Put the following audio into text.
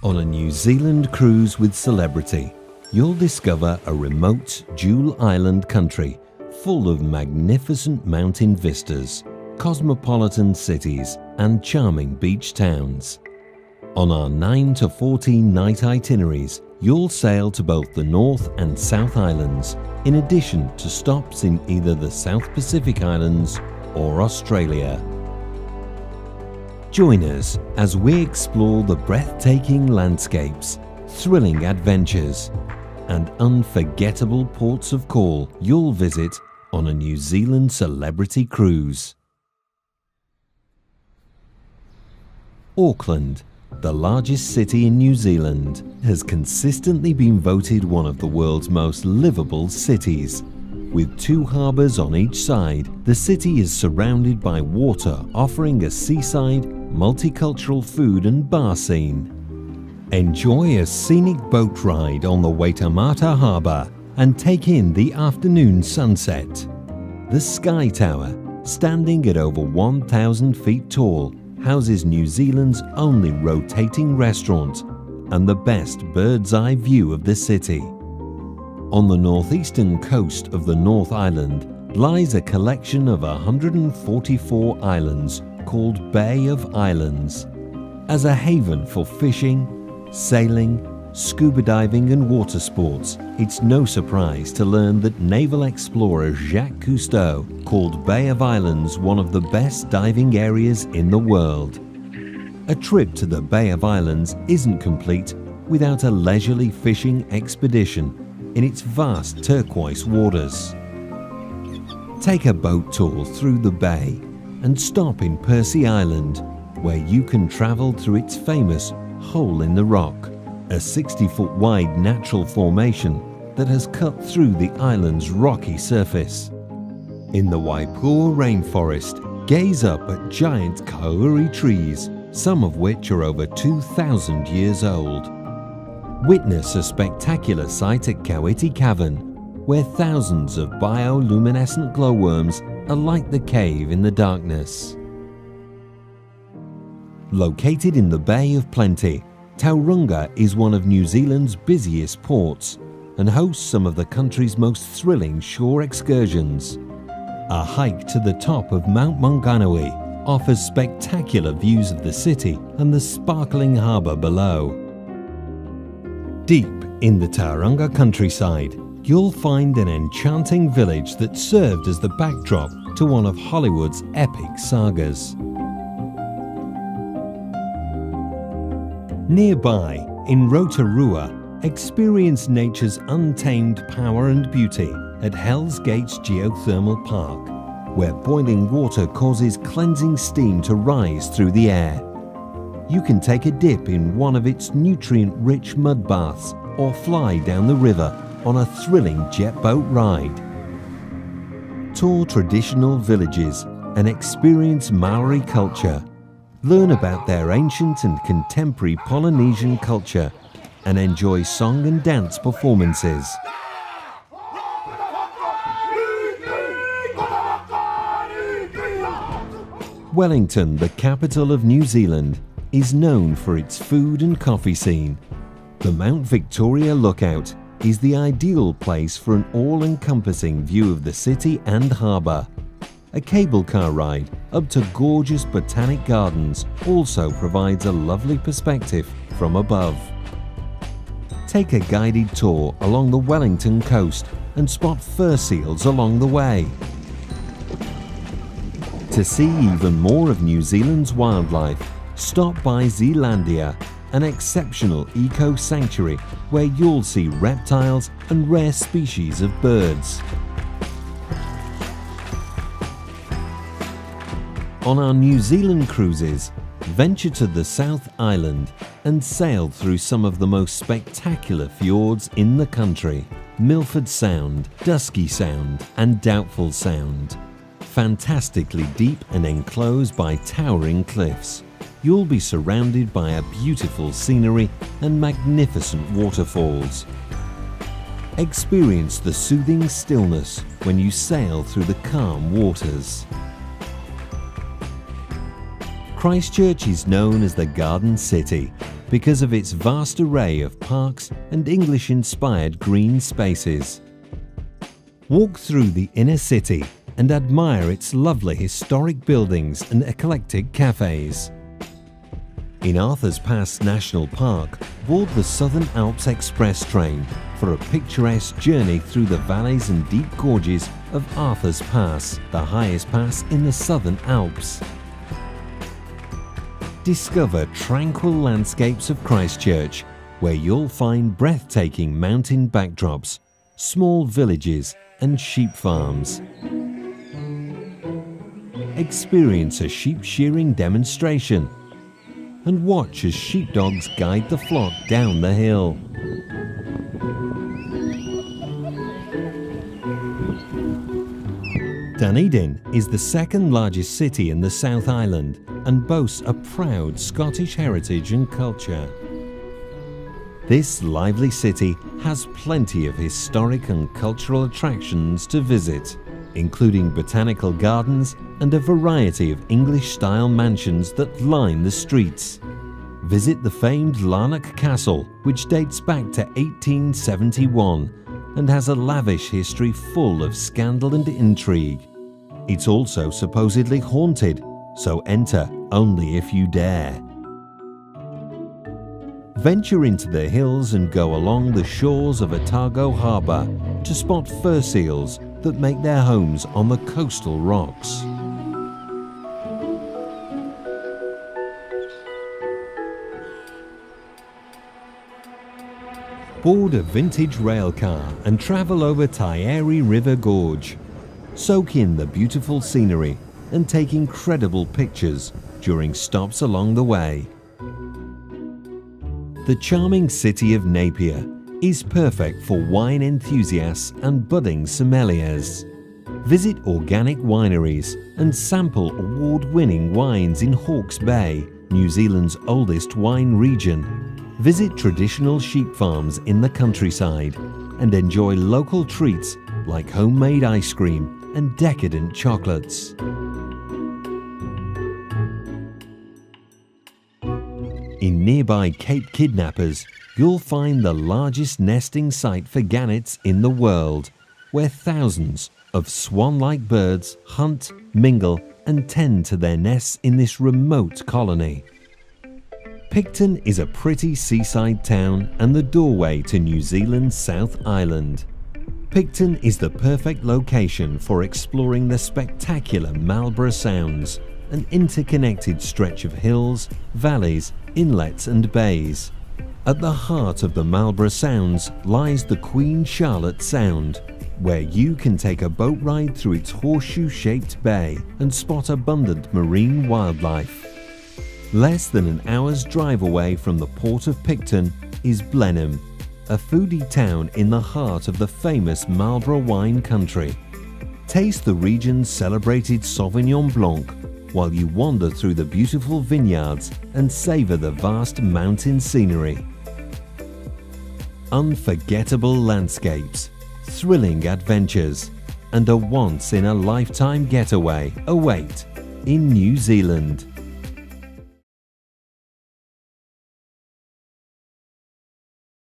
On a New Zealand cruise with celebrity, you'll discover a remote dual island country full of magnificent mountain vistas, cosmopolitan cities and charming beach towns. On our 9 to 14 night itineraries, you'll sail to both the North and South Islands, in addition to stops in either the South Pacific Islands or Australia. Join us as we explore the breathtaking landscapes, thrilling adventures, and unforgettable ports of call you'll visit on a New Zealand celebrity cruise. Auckland, the largest city in New Zealand, has consistently been voted one of the world's most livable cities. With 2 harbours on each side, the city is surrounded by water, offering a seaside, multicultural food and bar scene. Enjoy a scenic boat ride on the Waitamata Harbour and take in the afternoon sunset. The Sky Tower, standing at over 1,000 feet tall, houses New Zealand's only rotating restaurant and the best bird's eye view of the city. On the northeastern coast of the North Island lies a collection of 144 islands called Bay of Islands. As a haven for fishing, sailing, scuba diving and water sports, it's no surprise to learn that naval explorer Jacques Cousteau called Bay of Islands one of the best diving areas in the world. A trip to the Bay of Islands isn't complete without a leisurely fishing expedition in its vast turquoise waters. Take a boat tour through the bay and stop in Percy Island, where you can travel through its famous Hole in the Rock, a 60-foot wide natural formation that has cut through the island's rocky surface. In the Waipua rainforest, gaze up at giant kauri trees, some of which are over 2,000 years old. Witness a spectacular sight at Kawiti Cavern, where thousands of bioluminescent glowworms alight the cave in the darkness. Located in the Bay of Plenty, Tauranga is one of New Zealand's busiest ports and hosts some of the country's most thrilling shore excursions. A hike to the top of Mount Maunganui offers spectacular views of the city and the sparkling harbour below. Deep in the Tauranga countryside, you'll find an enchanting village that served as the backdrop to one of Hollywood's epic sagas. Nearby, in Rotorua, experience nature's untamed power and beauty at Hell's Gates Geothermal Park, where boiling water causes cleansing steam to rise through the air. You can take a dip in one of its nutrient-rich mud baths or fly down the river on a thrilling jet boat ride. Tour traditional villages and experience Maori culture. Learn about their ancient and contemporary Polynesian culture and enjoy song and dance performances. Wellington, the capital of New Zealand, is known for its food and coffee scene. The Mount Victoria Lookout is the ideal place for an all-encompassing view of the city and harbour. A cable car ride up to gorgeous botanic gardens also provides a lovely perspective from above. Take a guided tour along the Wellington coast and spot fur seals along the way. To see even more of New Zealand's wildlife, stop by Zealandia, an exceptional eco-sanctuary where you'll see reptiles and rare species of birds. On our New Zealand cruises, venture to the South Island and sail through some of the most spectacular fjords in the country: Milford Sound, Dusky Sound and Doubtful Sound. Fantastically deep and enclosed by towering cliffs, you'll be surrounded by a beautiful scenery and magnificent waterfalls. Experience the soothing stillness when you sail through the calm waters. Christchurch is known as the Garden City, because of its vast array of parks and English-inspired green spaces. Walk through the inner city and admire its lovely historic buildings and eclectic cafes. In Arthur's Pass National Park, board the Southern Alps Express train for a picturesque journey through the valleys and deep gorges of Arthur's Pass, the highest pass in the Southern Alps. Discover tranquil landscapes of Christchurch, where you'll find breathtaking mountain backdrops, small villages and sheep farms. Experience a sheep shearing demonstration and watch as sheepdogs guide the flock down the hill. Dunedin is the second largest city in the South Island and boasts a proud Scottish heritage and culture. This lively city has plenty of historic and cultural attractions to visit, including botanical gardens and a variety of English-style mansions that line the streets. Visit the famed Lannok Castle, which dates back to 1871 and has a lavish history full of scandal and intrigue. It's also supposedly haunted, so enter only if you dare. Venture into the hills and go along the shores of Waitamata Harbour to spot fur seals that make their homes on the coastal rocks. Board a vintage railcar and travel over Taieri River Gorge. Soak in the beautiful scenery and take incredible pictures during stops along the way. The charming city of Napier is perfect for wine enthusiasts and budding sommeliers. Visit organic wineries and sample award-winning wines in Hawke's Bay, New Zealand's oldest wine region. Visit traditional sheep farms in the countryside and enjoy local treats like homemade ice cream and decadent chocolates. In nearby Cape Kidnappers, you'll find the largest nesting site for gannets in the world, where thousands of swan-like birds hunt, mingle and tend to their nests in this remote colony. Picton is a pretty seaside town and the doorway to New Zealand's South Island. Picton is the perfect location for exploring the spectacular Marlborough Sounds, an interconnected stretch of hills, valleys, inlets and bays. At the heart of the Marlborough Sounds lies the Queen Charlotte Sound, where you can take a boat ride through its horseshoe-shaped bay and spot abundant marine wildlife. Less than an hour's drive away from the port of Picton is Blenheim, a foodie town in the heart of the famous Marlborough wine country. Taste the region's celebrated Sauvignon Blanc while you wander through the beautiful vineyards and savour the vast mountain scenery. Unforgettable landscapes, thrilling adventures, and a once-in-a-lifetime getaway await in New Zealand.